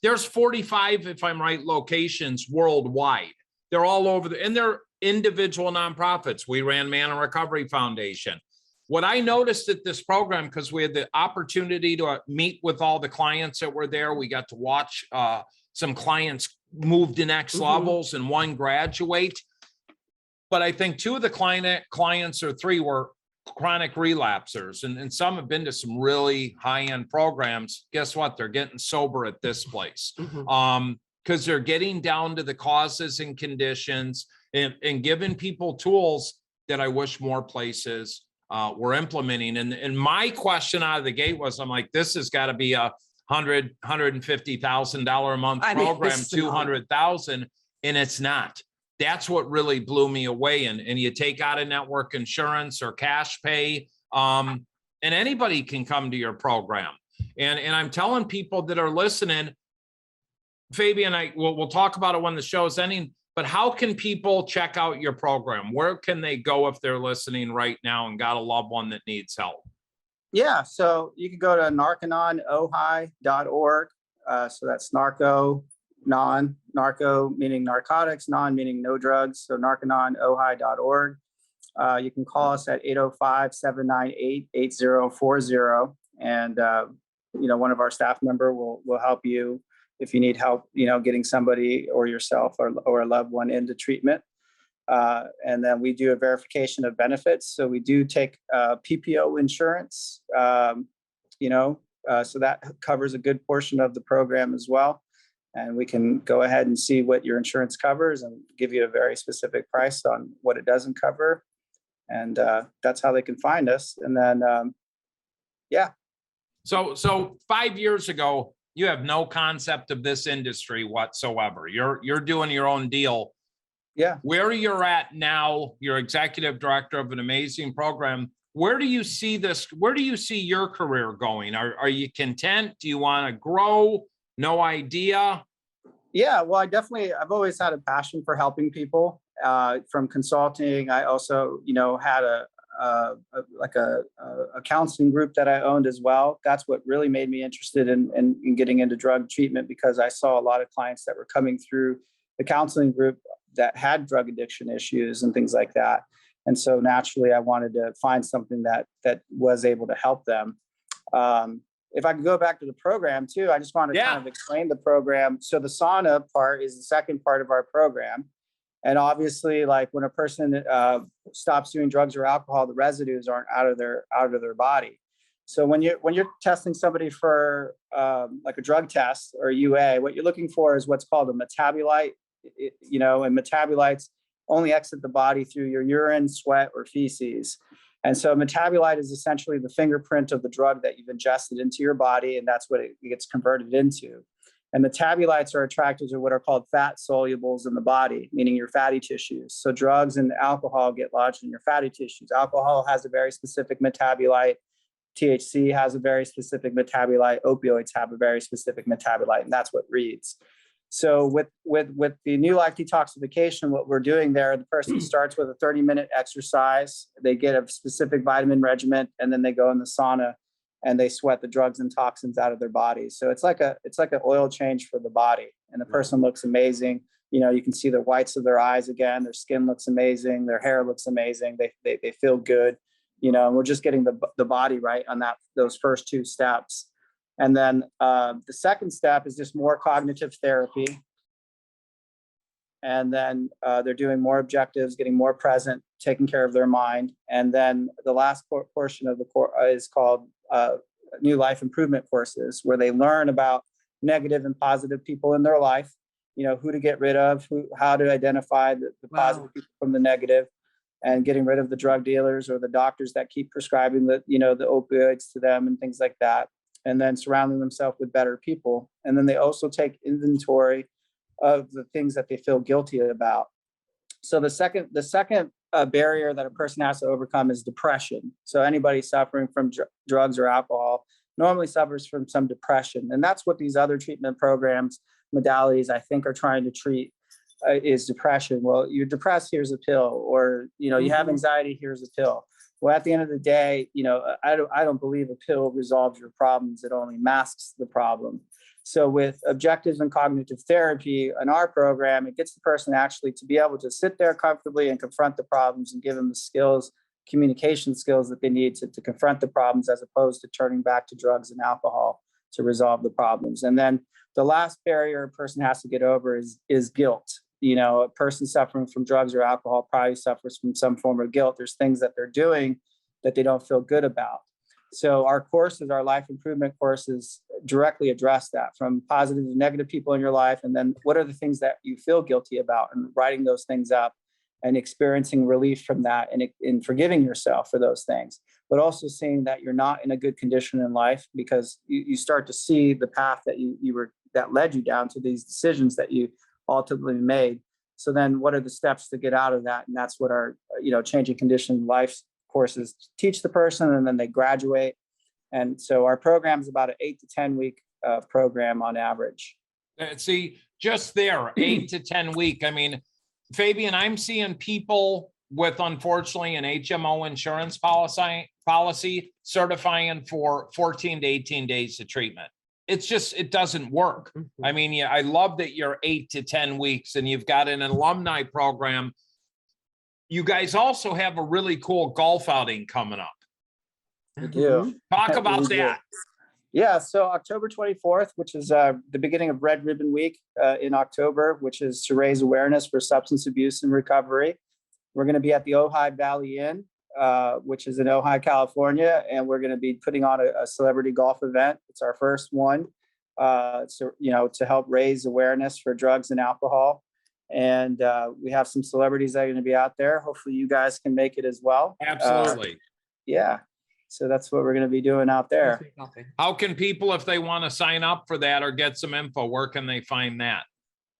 There's 45, if I'm right, locations worldwide. They're all over and they're individual nonprofits. We ran Man in Recovery Foundation. What I noticed at this program, because we had the opportunity to meet with all the clients that were there, we got to watch some clients move to next levels and one graduate. But I think 2 of the clients or 3 were chronic relapsers, and some have been to some really high-end programs. Guess what? They're getting sober at this place because they're getting down to the causes and conditions and giving people tools that I wish more places were implementing. And my question out of the gate was, I'm like, this has got to be a $150,000 a month program, 200,000, and it's not. That's what really blew me away. And you take out a network insurance or cash pay, and anybody can come to your program. And I'm telling people that are listening, Fabian, we'll talk about it when the show's ending, but how can people check out your program? Where can they go if they're listening right now and got a loved one that needs help? Yeah, so you can go to Narconon, Ojai.org. So that's narco meaning narcotics, non meaning no drugs. So Narconon, Ojai.org. You can call us at 805-798-8040. And, one of our staff member will help you if you need help, getting somebody or yourself or a loved one into treatment. And then we do a verification of benefits. So we do take PPO insurance, so that covers a good portion of the program as well. And we can go ahead and see what your insurance covers and give you a very specific price on what it doesn't cover. And that's how they can find us. And then, So 5 years ago, you have no concept of this industry whatsoever. You're doing your own deal. Yeah. Where you're at now, you're executive director of an amazing program. Where do you see this? Where do you see your career going? Are you content? Do you want to grow? No idea. Yeah, well, I've always had a passion for helping people. From consulting, I also, had a counseling group that I owned as well. That's what really made me interested in getting into drug treatment, because I saw a lot of clients that were coming through the counseling group that had drug addiction issues and things like that. And so naturally, I wanted to find something that was able to help them. If I could go back to the program too, I just want to kind of explain the program. So the sauna part is the second part of our program. And obviously, like when a person stops doing drugs or alcohol, the residues aren't out of their body. So when you're testing somebody for like a drug test or UA, what you're looking for is what's called a metabolite. And metabolites only exit the body through your urine, sweat, or feces. And so metabolite is essentially the fingerprint of the drug that you've ingested into your body, and that's what it gets converted into. And metabolites are attracted to what are called fat solubles in the body, meaning your fatty tissues. So drugs and alcohol get lodged in your fatty tissues. Alcohol has a very specific metabolite. THC has a very specific metabolite. Opioids have a very specific metabolite, and that's what reads. So with the new life detoxification, what we're doing there, the person starts with a 30-minute exercise. They get a specific vitamin regimen, and then they go in the sauna and they sweat the drugs and toxins out of their bodies. So it's like an oil change for the body, and the person looks amazing. You can see the whites of their eyes again. Their skin looks amazing. Their hair looks amazing. They feel good. And we're just getting the body right on those first two steps. And then the second step is just more cognitive therapy. And then they're doing more objectives, getting more present, taking care of their mind. And then the last portion of the course is called new life improvement courses, where they learn about negative and positive people in their life, who to get rid of, how to identify the positive people from the negative, and getting rid of the drug dealers or the doctors that keep prescribing the opioids to them and things like that. And then surrounding themselves with better people. And then they also take inventory of the things that they feel guilty about. So the second barrier that a person has to overcome is depression. So anybody suffering from drugs or alcohol normally suffers from some depression. And that's what these other treatment programs, modalities, I think are trying to treat is depression. Well, you're depressed, here's a pill. Or, you have anxiety, here's a pill. Well, at the end of the day, I don't believe a pill resolves your problems. It only masks the problem. So with objectives and cognitive therapy in our program, it gets the person actually to be able to sit there comfortably and confront the problems, and give them the skills, communication skills that they need to confront the problems, as opposed to turning back to drugs and alcohol to resolve the problems. And then the last barrier a person has to get over is guilt. A person suffering from drugs or alcohol probably suffers from some form of guilt. There's things that they're doing that they don't feel good about. So our courses, our life improvement courses, directly address that, from positive to negative people in your life. And then what are the things that you feel guilty about, and writing those things up and experiencing relief from that, and forgiving yourself for those things, but also seeing that you're not in a good condition in life, because you start to see the path that led you down to these decisions that you ultimately made. So then what are the steps to get out of that? And that's what our, changing condition life courses teach the person, and then they graduate. And so our program is about an 8 to 10 week program on average. See, just there, 8 to 10 week. I mean, Fabian, I'm seeing people with, unfortunately, an HMO insurance policy certifying for 14 to 18 days of treatment. It doesn't work. I mean, I love that you're 8 to 10 weeks and you've got an alumni program. You guys also have a really cool golf outing coming up. We do. Talk about that. Yeah, so October 24th, which is the beginning of Red Ribbon Week in October, which is to raise awareness for substance abuse and recovery. We're going to be at the Ojai Valley Inn, which is in Ojai, California, and we're going to be putting on a celebrity golf event. It's our first one, to help raise awareness for drugs and alcohol. And we have some celebrities that are going to be out there. Hopefully you guys can make it as well. Absolutely. Yeah. So that's what we're going to be doing out there. How can people, if they want to sign up for that or get some info, where can they find that?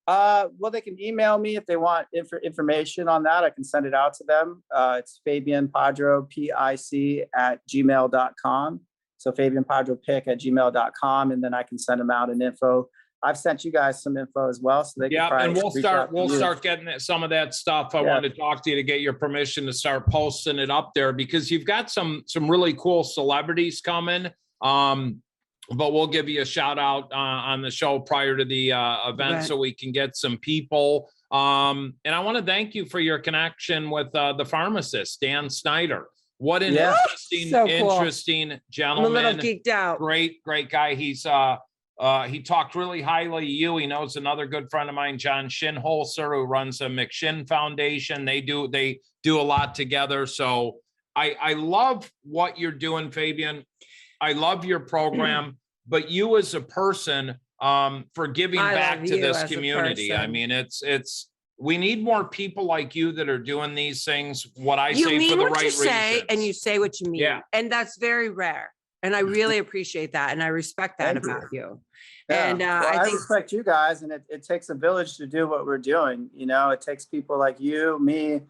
Well, they can email me if they want information on that. I can send it out to them. It's Fabian Padro, PIC @gmail.com. So Fabian Padro pick @gmail.com. And then I can send them out an info. I've sent you guys some info as well. So they can and we'll start getting some of that stuff. I want to talk to you to get your permission to start posting it up there, because you've got some really cool celebrities coming. But we'll give you a shout out on the show prior to the event, so we can get some people. And I want to thank you for your connection with the pharmacist, Dan Snyder. What an interesting gentleman. I'm a little geeked out. Great guy. He talked really highly of you. He knows another good friend of mine, John Shinholzer, who runs a McShin Foundation. They do a lot together. So I love what you're doing, Fabian. I love your program, but you as a person, for giving back to this community. I mean, we need more people like you that are doing these things. What I say for the right reasons. And you say what you mean. Yeah. And that's very rare. And I really appreciate that. And I respect that about you. Yeah. And I respect you guys. And it takes a village to do what we're doing. You know, it takes people like you, me,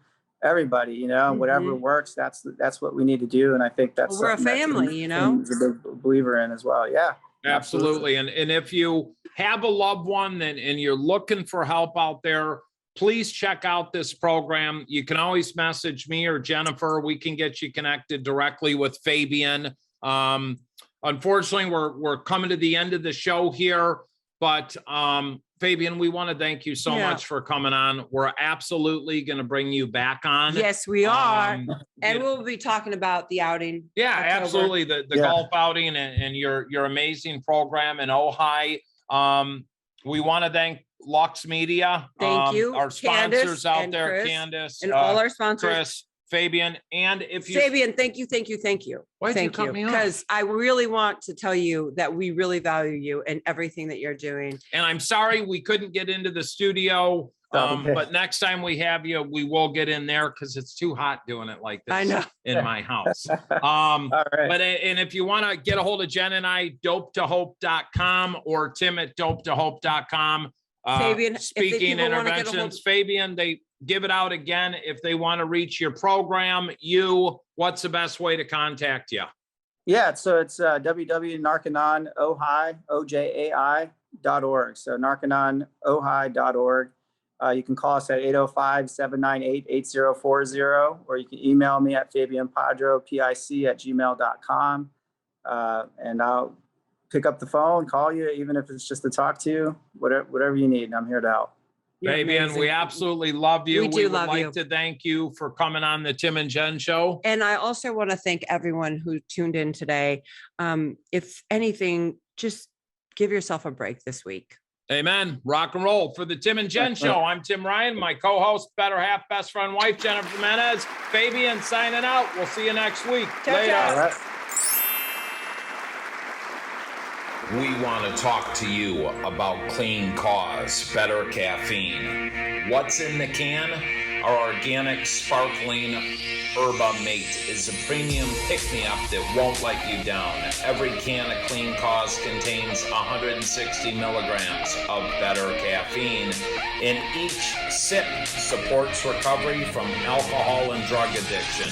everybody, you know, whatever works, that's what we need to do. And I think that's we're a family, you know, a big believer in as well. Yeah, absolutely. And if you have a loved one and you're looking for help out there, please check out this program. You can always message me or Jennifer. We can get you connected directly with Fabian. Unfortunately, we're coming to the end of the show here, but Fabian, we want to thank you so much for coming on. We're absolutely going to bring you back on. Yes, we are. And we'll be talking about the outing. Yeah, October. Absolutely. The golf outing and your amazing program in Ojai. We want to thank Lux Media. Thank you. Our sponsors Candace out there, Chris, Candace. And all our sponsors. Chris, Fabian, and if you... Fabian, thank you. Why'd you cut me off? Because I really want to tell you that we really value you and everything that you're doing. And I'm sorry we couldn't get into the studio, but next time we have you, we will get in there because it's too hot doing it like this. I know. In my house. All right. But and if you want to get a hold of Jen and I, dopetohope.com or Tim at dopetohope.com. Fabian, speaking interventions, Fabian, they give it out again. If they want to reach your program, what's the best way to contact you? Yeah, so it's www.narconon.org. So narconon.ojai.org. You can call us at 805-798-8040, or you can email me at fabianpadro.pic@gmail.com. And I'll pick up the phone, call you, even if it's just to talk to you, whatever you need. I'm here to help. Fabian, we absolutely love you. We would like to thank you for coming on the Tim and Jenn Show. And I also want to thank everyone who tuned in today. If anything, just give yourself a break this week. Amen. Rock and roll. For the Tim and Jenn Show, I'm Tim Ryan, my co-host, better half, best friend, wife, Jennifer Menez. Fabian signing out. We'll see you next week. Later. We want to talk to you about Clean Cause, better caffeine. What's in the can? Our organic, sparkling Herba Mate is a premium pick-me-up that won't let you down. Every can of Clean Cause contains 160 milligrams of better caffeine, and each sip supports recovery from alcohol and drug addiction.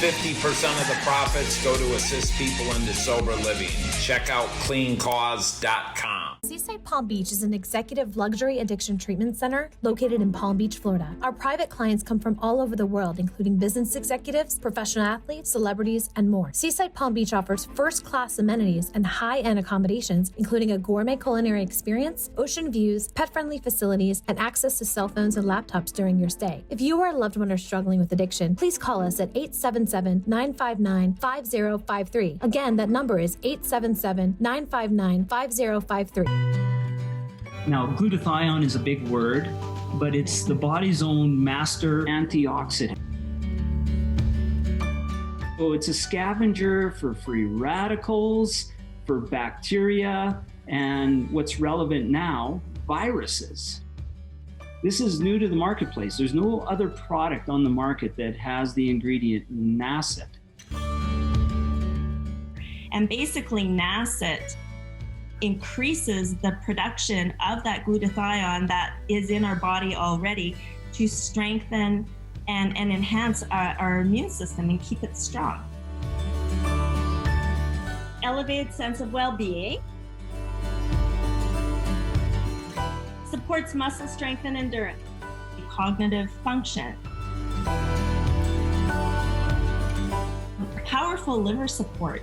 50% of the profits go to assist people into sober living. Check out cleancause.com. Seaside Palm Beach is an executive luxury addiction treatment center located in Palm Beach, Florida. Our private clients come from all over the world, including business executives, professional athletes, celebrities, and more. Seaside Palm Beach offers first-class amenities and high-end accommodations, including a gourmet culinary experience, ocean views, pet-friendly facilities, and access to cell phones and laptops during your stay. If you or a loved one are struggling with addiction, please call us at 877-959-5053. Again, that number is 877-959-5053. Now, glutathione is a big word, but it's the body's own master antioxidant. So it's a scavenger for free radicals, for bacteria, and what's relevant now, viruses. This is new to the marketplace. There's no other product on the market that has the ingredient NACET. And basically NACET increases the production of that glutathione that is in our body already to strengthen and enhance our immune system and keep it strong. Elevated sense of well-being. Supports muscle strength and endurance. Cognitive function. Powerful liver support.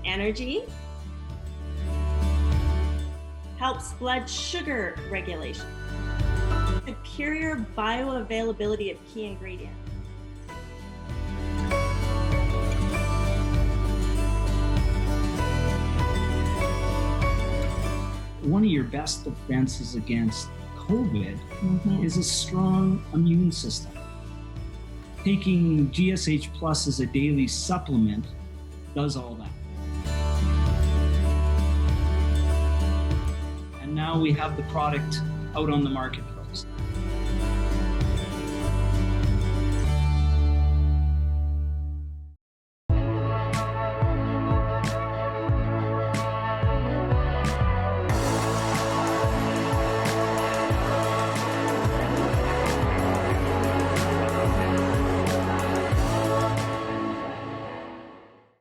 Energy. Helps blood sugar regulation. Superior bioavailability of key ingredients. One of your best defenses against COVID is a strong immune system. Taking GSH Plus as a daily supplement does all that. And now we have the product out on the marketplace.